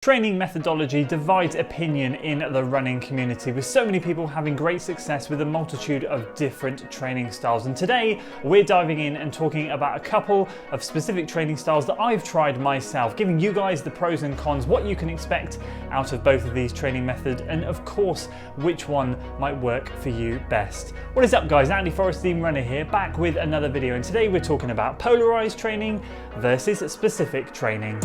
Training methodology divides opinion in the running community, with so many people having great success with a multitude of different training styles. And today we're diving in and talking about a couple of specific training styles that I've tried myself, giving you guys the pros and cons, what you can expect out of both of these training methods, and of course which one might work for you best. What is up guys, Andy Forrest, Team Runner here, back with another video, and today we're talking about polarized training versus specific training.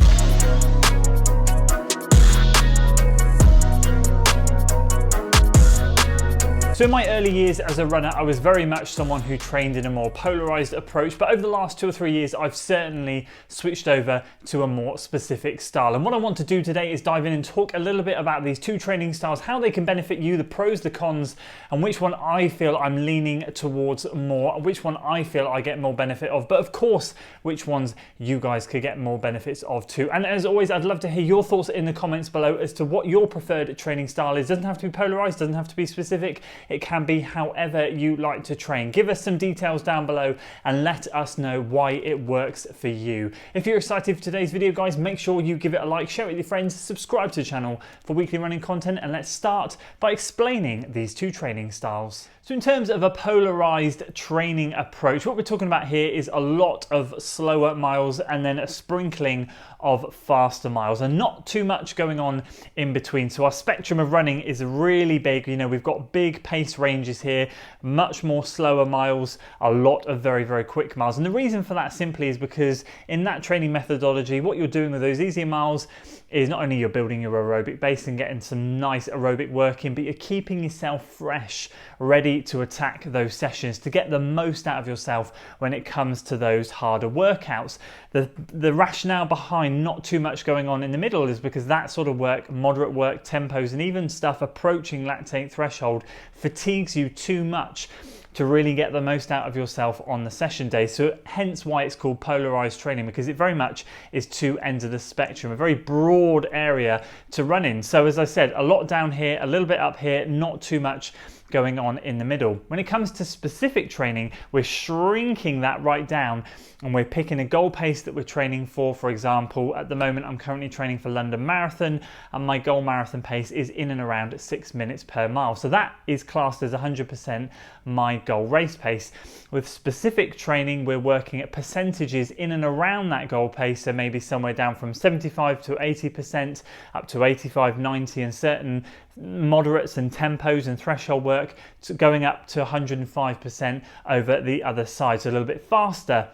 So in my early years as a runner, I was very much someone who trained in a more polarized approach, but over the last 2 or 3 years, I've certainly switched over to a more specific style. And what I want to do today is dive in and talk a little bit about these two training styles, how they can benefit you, the pros, the cons, and which one I feel I'm leaning towards more, which one I feel I get more benefit of, but of course, which ones you guys could get more benefits of too. And as always, I'd love to hear your thoughts in the comments below as to what your preferred training style is. Doesn't have to be polarized, doesn't have to be specific. It can be however you like to train. Give us some details down below and let us know why it works for you. If you're excited for today's video, guys, make sure you give it a like, share it with your friends, subscribe to the channel for weekly running content, and let's start by explaining these two training styles. So in terms of a polarized training approach, what we're talking about here is a lot of slower miles and then a sprinkling of faster miles, and not too much going on in between. So our spectrum of running is really big. You know, we've got big pace ranges here, much more slower miles, a lot of very, very quick miles. And the reason for that simply is because in that training methodology, what you're doing with those easier miles is not only you're building your aerobic base and getting some nice aerobic work in, but you're keeping yourself fresh, ready to attack those sessions, to get the most out of yourself when it comes to those harder workouts. The rationale behind not too much going on in the middle is because that sort of work, moderate work tempos, and even stuff approaching lactate threshold fatigues you too much to really get the most out of yourself on the session day. So hence why it's called polarized training, because it very much is two ends of the spectrum, a very broad area to run in. So as I said, a lot down here, a little bit up here, not too much going on in the middle. When it comes to specific training, we're shrinking that right down and we're picking a goal pace that we're training for. For example, at the moment, I'm currently training for London Marathon, and my goal marathon pace is in and around 6 minutes per mile. So that is classed as 100% my goal race pace. With specific training, we're working at percentages in and around that goal pace. So maybe somewhere down from 75 to 80%, up to 85, 90, and certain moderates and tempos and threshold work going up to 105% over the other side, so a little bit faster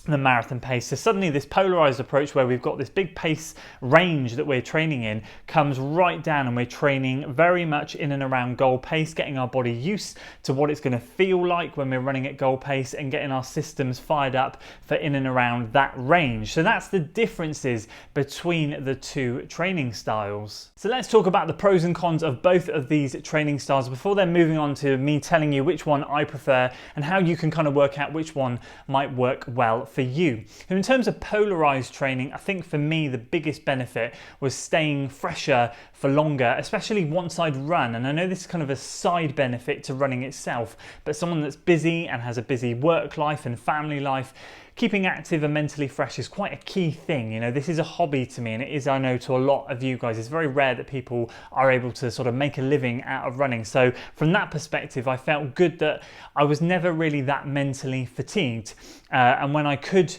the marathon pace. So suddenly this polarized approach where we've got this big pace range that we're training in comes right down, and we're training very much in and around goal pace, getting our body used to what it's going to feel like when we're running at goal pace and getting our systems fired up for in and around that range. So that's the differences between the two training styles. So let's talk about the pros and cons of both of these training styles before then moving on to me telling you which one I prefer and how you can kind of work out which one might work well for you. So in terms of polarized training, I think for me the biggest benefit was staying fresher for longer, especially once I'd run. And I know this is kind of a side benefit to running itself, but someone that's busy and has a busy work life and family life, keeping active and mentally fresh is quite a key thing. You know, this is a hobby to me, and it is, I know, to a lot of you guys. It's very rare that people are able to sort of make a living out of running. So from that perspective, I felt good that I was never really that mentally fatigued. And when I could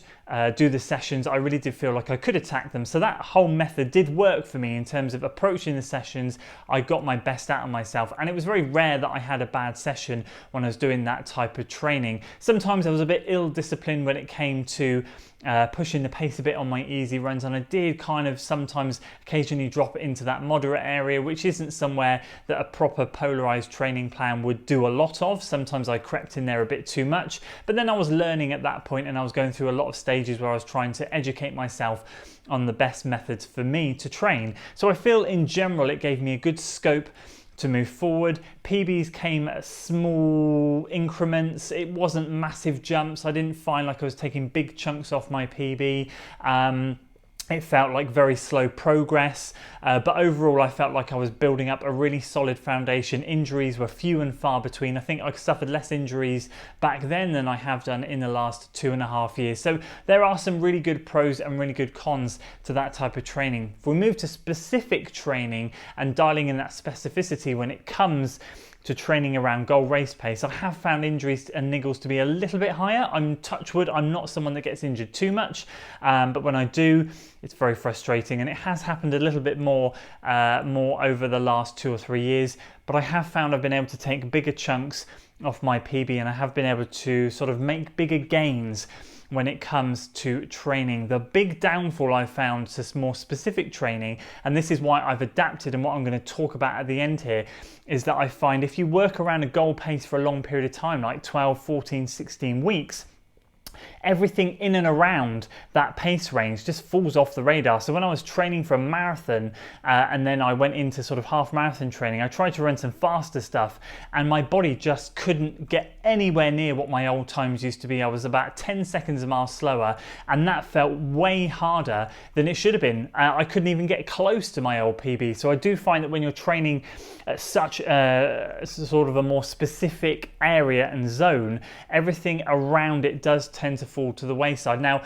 do the sessions, I really did feel like I could attack them. So that whole method did work for me in terms of approaching the sessions. I got my best out of myself, and it was very rare that I had a bad session when I was doing that type of training. Sometimes I was a bit ill-disciplined when it came to pushing the pace a bit on my easy runs, and I did kind of sometimes occasionally drop into that moderate area, which isn't somewhere that a proper polarized training plan would do a lot of. Sometimes I crept in there a bit too much, but then I was learning at that point, and I was going through a lot of stages where I was trying to educate myself on the best methods for me to train. So I feel in general it gave me a good scope to move forward. PBs came at small increments. It wasn't massive jumps. I didn't find like I was taking big chunks off my PB. It felt like very slow progress, but overall I felt like I was building up a really solid foundation. Injuries were few and far between. I think I suffered less injuries back then than I have done in the last 2.5 years. So there are some really good pros and really good cons to that type of training. If we move to specific training and dialing in that specificity when it comes to training around goal race pace, I have found injuries and niggles to be a little bit higher. I'm touch wood, I'm not someone that gets injured too much, but when I do, it's very frustrating, and it has happened a little bit more over the last 2 or 3 years. But I have found I've been able to take bigger chunks off my PB, and I have been able to sort of make bigger gains when it comes to training. The big downfall I've found to more specific training, and this is why I've adapted and what I'm going to talk about at the end here, is that I find if you work around a goal pace for a long period of time, like 12, 14, 16 weeks, everything in and around that pace range just falls off the radar. So when I was training for a marathon and then I went into sort of half marathon training, I tried to run some faster stuff and my body just couldn't get anywhere near what my old times used to be. I was about 10 seconds a mile slower, and that felt way harder than it should have been. I couldn't even get close to my old PB. So I do find that when you're training at such a sort of a more specific area and zone, everything around it does tend to fall to the wayside. Now,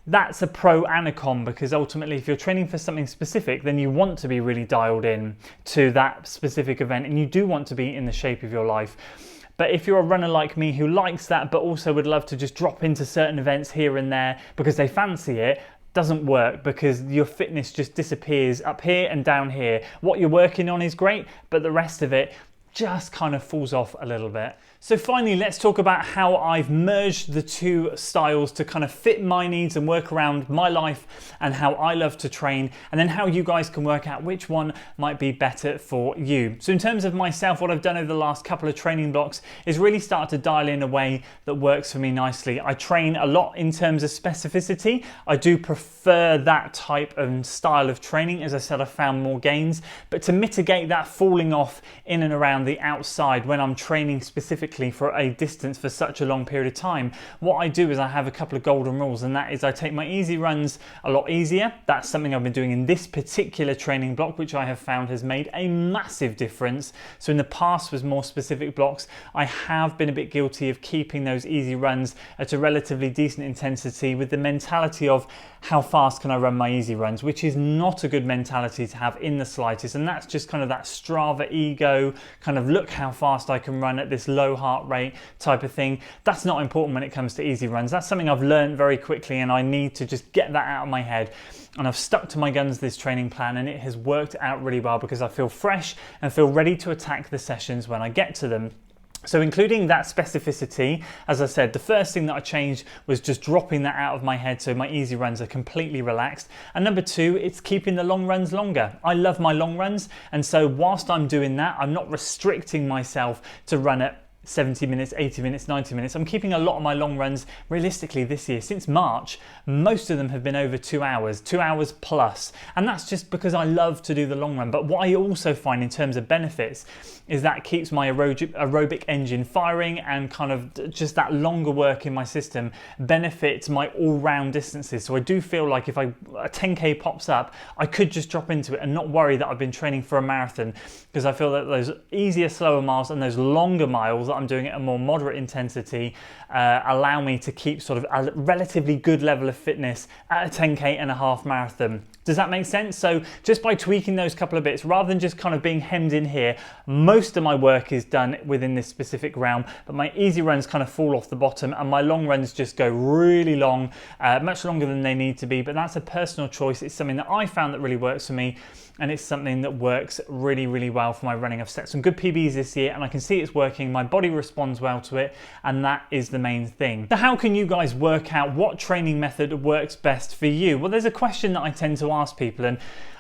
that's a pro and a con, because ultimately if you're training for something specific, then you want to be really dialed in to that specific event, and you do want to be in the shape of your life. But if you're a runner like me who likes that but also would love to just drop into certain events here and there because they fancy it, doesn't work, because your fitness just disappears up here and down here. What you're working on is great, but the rest of it just kind of falls off a little bit. So finally, let's talk about how I've merged the two styles to kind of fit my needs and work around my life and how I love to train, and then how you guys can work out which one might be better for you. So in terms of myself, what I've done over the last couple of training blocks is really start to dial in a way that works for me nicely. I train a lot in terms of specificity. I do prefer that type of style of training. As I said, I found more gains, but to mitigate that falling off in and around the outside when I'm training specifically for a distance for such a long period of time, what I do is I have a couple of golden rules, and that is I take my easy runs a lot easier. That's something I've been doing in this particular training block, which I have found has made a massive difference. So in the past with more specific blocks, I have been a bit guilty of keeping those easy runs at a relatively decent intensity with the mentality of how fast can I run my easy runs, which is not a good mentality to have in the slightest. And that's just kind of that Strava ego, kind of look how fast I can run at this low heart rate type of thing. That's not important when it comes to easy runs. That's something I've learned very quickly, and I need to just get that out of my head. And I've stuck to my guns this training plan, and it has worked out really well because I feel fresh and feel ready to attack the sessions when I get to them. So including that specificity, as I said, the first thing that I changed was just dropping that out of my head so my easy runs are completely relaxed. And number two, it's keeping the long runs longer. I love my long runs, and so whilst I'm doing that, I'm not restricting myself to run at 70 minutes, 80 minutes, 90 minutes. I'm keeping a lot of my long runs realistically this year. Since March, most of them have been over 2 hours plus. And that's just because I love to do the long run. But what I also find in terms of benefits is that keeps my aerobic engine firing, and kind of just that longer work in my system benefits my all-round distances. So I do feel like if a 10K pops up, I could just drop into it and not worry that I've been training for a marathon, because I feel that those easier, slower miles and those longer miles that I'm doing at a more moderate intensity allow me to keep sort of a relatively good level of fitness at a 10K and a half marathon. Does that make sense? So just by tweaking those couple of bits, rather than just kind of being hemmed in here, most of my work is done within this specific realm, but my easy runs kind of fall off the bottom, and my long runs just go really long, much longer than they need to be. But that's a personal choice. It's something that I found that really works for me, and it's something that works really, really well for my running. I've set some good PBs this year, and I can see it's working. My body responds well to it, and that is the main thing. So how can you guys work out what training method works best for you? Well, there's a question that I tend to ask people, and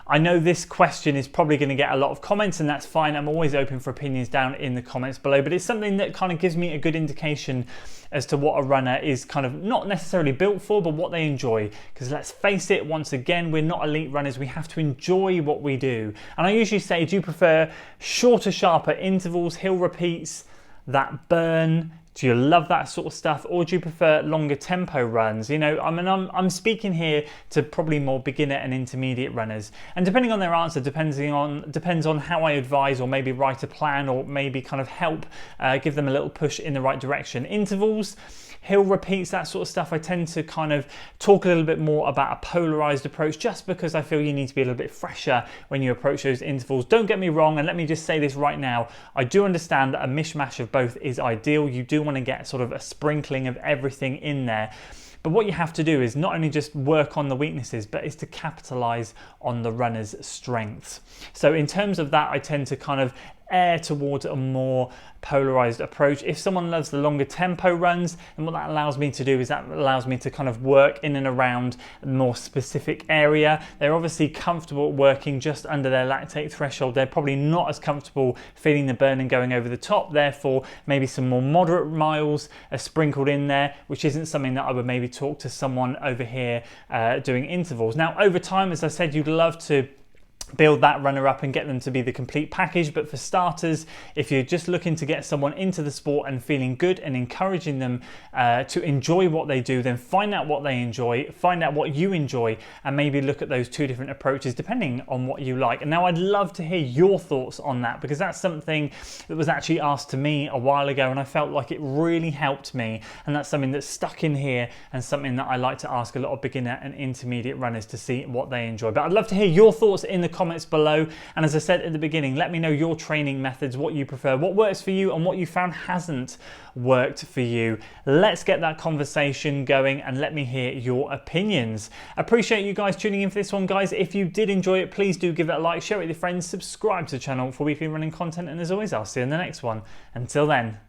I know this question is probably going to get a lot of comments, and that's fine. I'm always open for opinions down in the comments below, but it's something that kind of gives me a good indication as to what a runner is kind of not necessarily built for, but what they enjoy. Because let's face it, once again, we're not elite runners. We have to enjoy what we do. And I usually say, do you prefer shorter, sharper intervals, hill repeats, that burn? Do you love that sort of stuff, or do you prefer longer tempo runs? You know, I mean, I'm speaking here to probably more beginner and intermediate runners, and depending on their answer, depends on how I advise, or maybe write a plan, or maybe kind of help give them a little push in the right direction. Intervals, hill repeats, that sort of stuff, I tend to kind of talk a little bit more about a polarized approach, just because I feel you need to be a little bit fresher when you approach those intervals. Don't get me wrong, and let me just say this right now, I do understand that a mishmash of both is ideal. You do want to get sort of a sprinkling of everything in there. But what you have to do is not only just work on the weaknesses, but is to capitalize on the runner's strengths. So in terms of that, I tend to kind of err towards a more polarized approach. If someone loves the longer tempo runs, and what that allows me to do is that allows me to kind of work in and around a more specific area. They're obviously comfortable working just under their lactate threshold. They're probably not as comfortable feeling the burn and going over the top. Therefore, maybe some more moderate miles are sprinkled in there, which isn't something that I would maybe talk to someone over here doing intervals. Now, over time, as I said, you'd love to build that runner up and get them to be the complete package. But for starters, if you're just looking to get someone into the sport and feeling good and encouraging them to enjoy what they do, then find out what they enjoy, find out what you enjoy, and maybe look at those two different approaches depending on what you like. And now I'd love to hear your thoughts on that, because that's something that was actually asked to me a while ago, and I felt like it really helped me, and that's something that's stuck in here, and something that I like to ask a lot of beginner and intermediate runners to see what they enjoy. But I'd love to hear your thoughts in the comments below, and as I said at the beginning, let me know your training methods, what you prefer, what works for you, and what you found hasn't worked for you. Let's get that conversation going, and let me hear your opinions. Appreciate you guys tuning in for this one, guys. If you did enjoy it, please do give it a like, share it with your friends, subscribe to the channel for weekly running content, and as always, I'll see you in the next one. Until then.